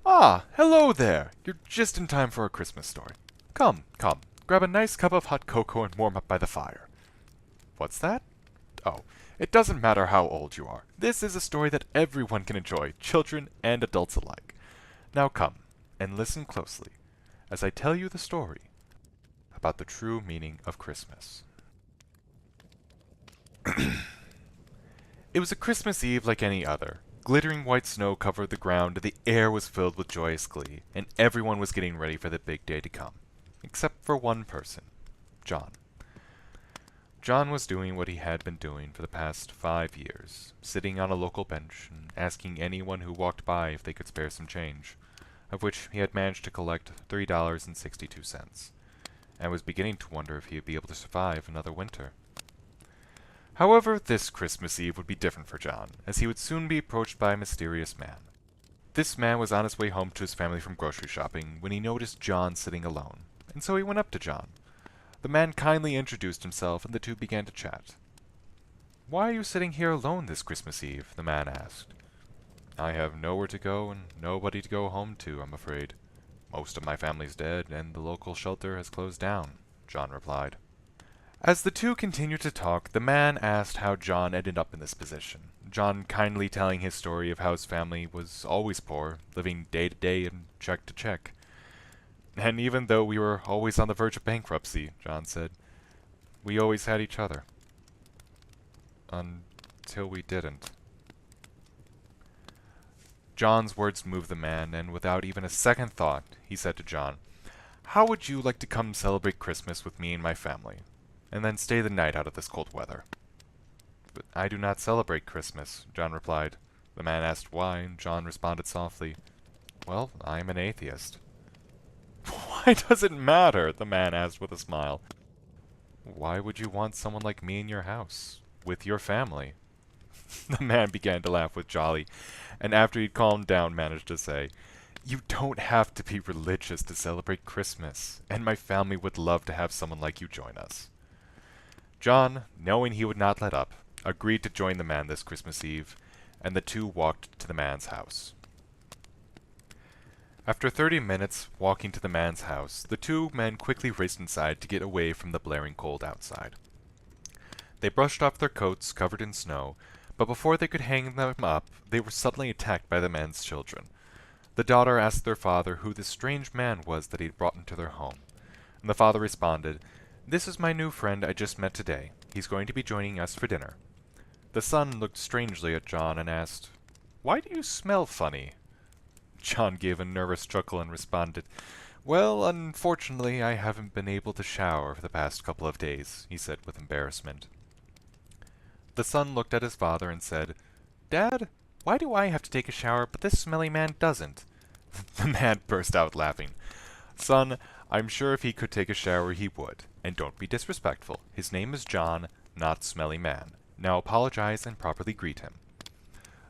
Ah, hello there! You're just in time for a Christmas story. Come, come, grab a nice cup of hot cocoa and warm up by the fire. What's that? Oh, it doesn't matter how old you are. This is a story that everyone can enjoy, children and adults alike. Now come, and listen closely, as I tell you the story about the true meaning of Christmas. It was a Christmas Eve like any other. Glittering white snow covered the ground, and the air was filled with joyous glee, and everyone was getting ready for the big day to come. Except for one person, John. John was doing what he had been doing for the past 5 years, sitting on a local bench and asking anyone who walked by if they could spare some change, of which he had managed to collect $3.62, and was beginning to wonder if he would be able to survive another winter. However, this Christmas Eve would be different for John, as he would soon be approached by a mysterious man. This man was on his way home to his family from grocery shopping when he noticed John sitting alone, and so he went up to John. The man kindly introduced himself, and the two began to chat. "Why are you sitting here alone this Christmas Eve?" the man asked. "I have nowhere to go and nobody to go home to, I'm afraid. Most of my family's dead, and the local shelter has closed down," John replied. As the two continued to talk, the man asked how John ended up in this position, John kindly telling his story of how his family was always poor, living day to day and check to check. "And even though we were always on the verge of bankruptcy," John said, "we always had each other. Until we didn't." John's words moved the man, and without even a second thought, he said to John, "How would you like to come celebrate Christmas with me and my family, and then stay the night out of this cold weather?" "But I do not celebrate Christmas," John replied. The man asked why, and John responded softly, "Well, I am an atheist." "Why does it matter?" the man asked with a smile. "Why would you want someone like me in your house, with your family?" The man began to laugh with jolly, and after he'd calmed down managed to say, "You don't have to be religious to celebrate Christmas, and my family would love to have someone like you join us." John, knowing he would not let up, agreed to join the man this Christmas Eve, and the two walked to the man's house. After 30 minutes walking to the man's house, the two men quickly raced inside to get away from the blaring cold outside. They brushed off their coats covered in snow, but before they could hang them up, they were suddenly attacked by the man's children. The daughter asked their father who this strange man was that he had brought into their home, and the father responded, "This is my new friend I just met today. He's going to be joining us for dinner." The son looked strangely at John and asked, "Why do you smell funny?" John gave a nervous chuckle and responded, "Well, unfortunately, I haven't been able to shower for the past couple of days," he said with embarrassment. The son looked at his father and said, "Dad, why do I have to take a shower, but this smelly man doesn't?" The man burst out laughing. "Son, I'm sure if he could take a shower he would. And don't be disrespectful. His name is John, not Smelly Man. Now apologize and properly greet him."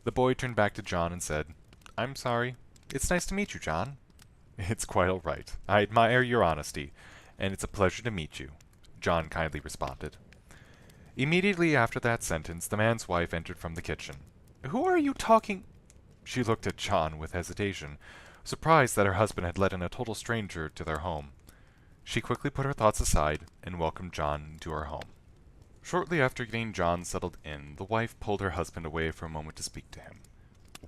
The boy turned back to John and said, "I'm sorry. It's nice to meet you, John." "It's quite all right. I admire your honesty, and it's a pleasure to meet you," John kindly responded. Immediately after that sentence, the man's wife entered from the kitchen. "Who are you talking—" She looked at John with hesitation, surprised that her husband had let in a total stranger to their home. She quickly put her thoughts aside and welcomed John into her home. Shortly after getting John settled in, the wife pulled her husband away for a moment to speak to him.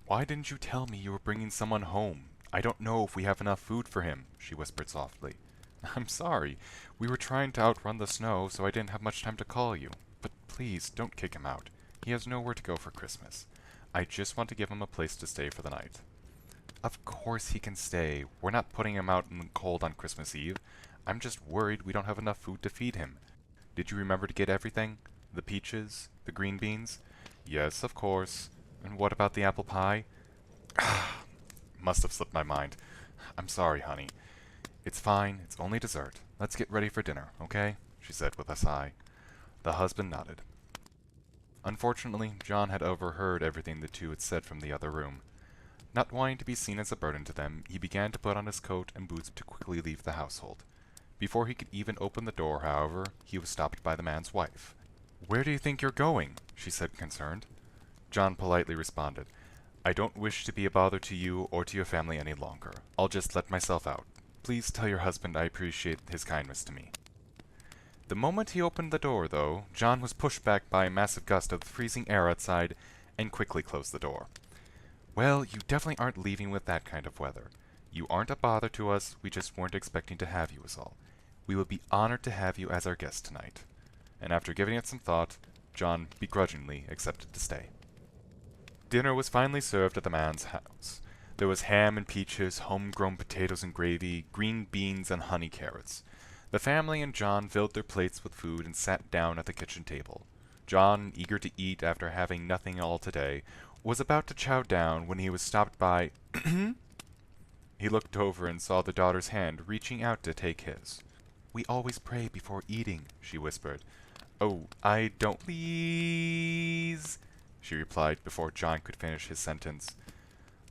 "Why didn't you tell me you were bringing someone home? I don't know if we have enough food for him," she whispered softly. "I'm sorry. We were trying to outrun the snow, so I didn't have much time to call you. But please, don't kick him out. He has nowhere to go for Christmas. I just want to give him a place to stay for the night." "Of course he can stay. We're not putting him out in the cold on Christmas Eve. I'm just worried we don't have enough food to feed him. Did you remember to get everything? The peaches? The green beans?" "Yes, of course. And what about the apple pie?" "Must have slipped my mind. I'm sorry, honey." "It's fine. It's only dessert. Let's get ready for dinner, okay?" she said with a sigh. The husband nodded. Unfortunately, John had overheard everything the two had said from the other room. Not wanting to be seen as a burden to them, he began to put on his coat and boots to quickly leave the household. Before he could even open the door, however, he was stopped by the man's wife. "Where do you think you're going?" she said, concerned. John politely responded, I don't wish to be a bother to you or to your family any longer. I'll just let myself out. Please tell your husband I appreciate his kindness to me." The moment he opened the door, though, John was pushed back by a massive gust of freezing air outside and quickly closed the door. "Well, you definitely aren't leaving with that kind of weather. You aren't a bother to us, we just weren't expecting to have you is all. We would be honored to have you as our guest tonight." And after giving it some thought, John begrudgingly accepted to stay. Dinner was finally served at the man's house. There was ham and peaches, homegrown potatoes and gravy, green beans and honey carrots. The family and John filled their plates with food and sat down at the kitchen table. John, eager to eat after having nothing all today, was about to chow down when he was stopped by He looked over and saw the daughter's hand reaching out to take his. "We always pray before eating," she whispered. "Oh, I don't please," she replied before John could finish his sentence.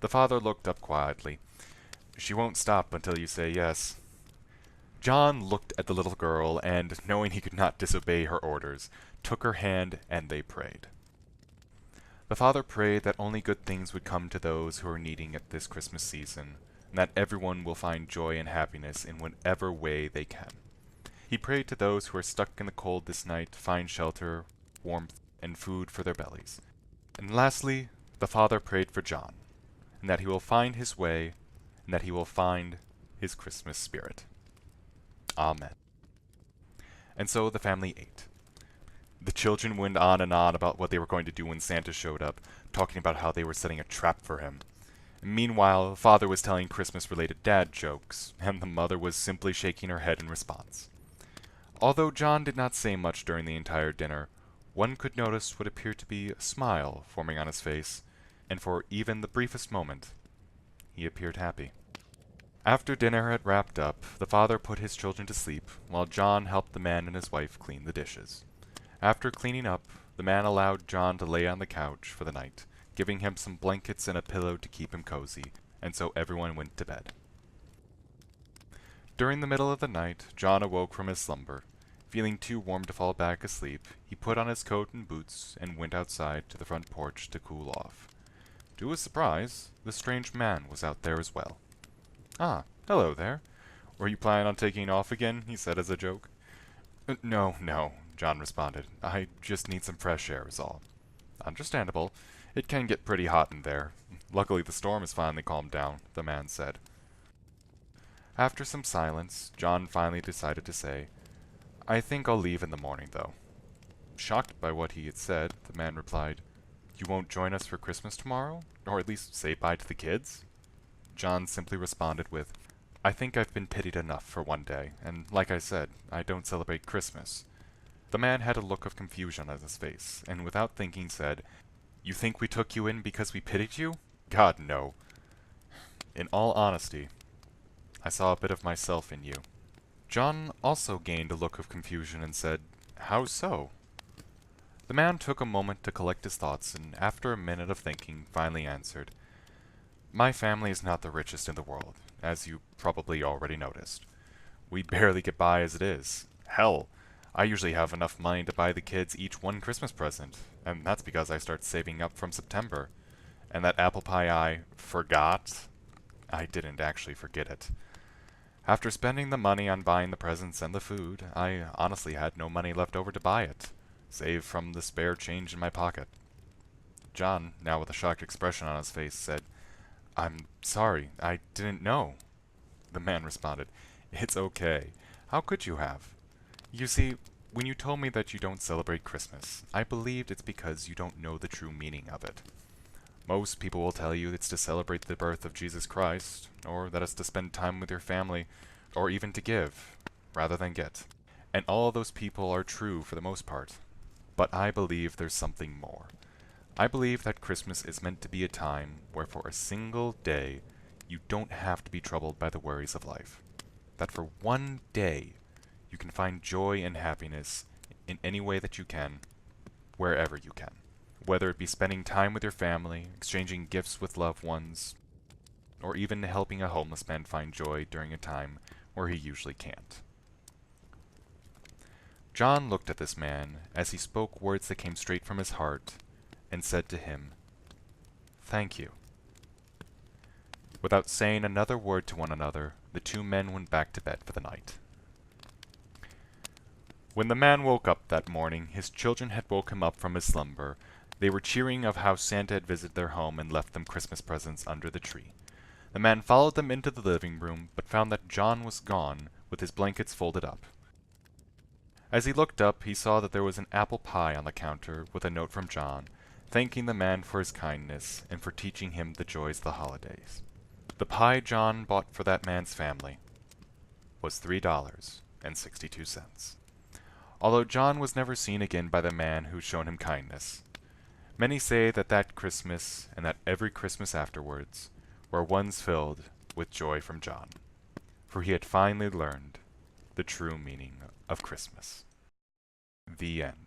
The father looked up quietly. "She won't stop until you say yes." John looked at the little girl and, knowing he could not disobey her orders, took her hand and they prayed. The father prayed that only good things would come to those who are needing it this Christmas season, and that everyone will find joy and happiness in whatever way they can. He prayed to those who are stuck in the cold this night to find shelter, warmth, and food for their bellies. And lastly, the father prayed for John, and that he will find his way, and that he will find his Christmas spirit. Amen. And so the family ate. The children went on and on about what they were going to do when Santa showed up, talking about how they were setting a trap for him. Meanwhile, the father was telling Christmas-related dad jokes, and the mother was simply shaking her head in response. Although John did not say much during the entire dinner, one could notice what appeared to be a smile forming on his face, and for even the briefest moment, he appeared happy. After dinner had wrapped up, the father put his children to sleep, while John helped the man and his wife clean the dishes. After cleaning up, the man allowed John to lay on the couch for the night, giving him some blankets and a pillow to keep him cozy, and so everyone went to bed. During the middle of the night, John awoke from his slumber. Feeling too warm to fall back asleep, he put on his coat and boots and went outside to the front porch to cool off. To his surprise, the strange man was out there as well. "Ah, hello there. Were you planning on taking off again?" he said as a joke. No," John responded. "I just need some fresh air is all." "Understandable. It can get pretty hot in there. Luckily the storm has finally calmed down," the man said. After some silence, John finally decided to say, "I think I'll leave in the morning, though." Shocked by what he had said, the man replied, "You won't join us for Christmas tomorrow? Or at least say bye to the kids?" John simply responded with, "I think I've been pitied enough for one day, and like I said, I don't celebrate Christmas." The man had a look of confusion on his face, and without thinking said, "You think we took you in because we pitied you? God, no. In all honesty, I saw a bit of myself in you." John also gained a look of confusion and said, "How so?" The man took a moment to collect his thoughts, and after a minute of thinking, finally answered, "My family is not the richest in the world, as you probably already noticed. We barely get by as it is. Hell, I usually have enough money to buy the kids each one Christmas present, and that's because I start saving up from September. And that apple pie I forgot? I didn't actually forget it. After spending the money on buying the presents and the food, I honestly had no money left over to buy it, save from the spare change in my pocket." John, now with a shocked expression on his face, said, "I'm sorry, I didn't know." The man responded, "It's okay. How could you have? You see, when you told me that you don't celebrate Christmas, I believed it's because you don't know the true meaning of it. Most people will tell you it's to celebrate the birth of Jesus Christ, or that it's to spend time with your family, or even to give, rather than get. And all those people are true for the most part. But I believe there's something more. I believe that Christmas is meant to be a time where for a single day, you don't have to be troubled by the worries of life. That for one day, you can find joy and happiness in any way that you can, wherever you can. Whether it be spending time with your family, exchanging gifts with loved ones, or even helping a homeless man find joy during a time where he usually can't." John looked at this man as he spoke words that came straight from his heart, and said to him, "Thank you." Without saying another word to one another, the two men went back to bed for the night. When the man woke up that morning, his children had woke him up from his slumber. They were cheering of how Santa had visited their home and left them Christmas presents under the tree. The man followed them into the living room, but found that John was gone, with his blankets folded up. As he looked up, he saw that there was an apple pie on the counter with a note from John, thanking the man for his kindness and for teaching him the joys of the holidays. The pie John bought for that man's family was $3.62. Although John was never seen again by the man who shown him kindness, many say that that Christmas and that every Christmas afterwards were ones filled with joy from John, for he had finally learned the true meaning of Christmas. The end.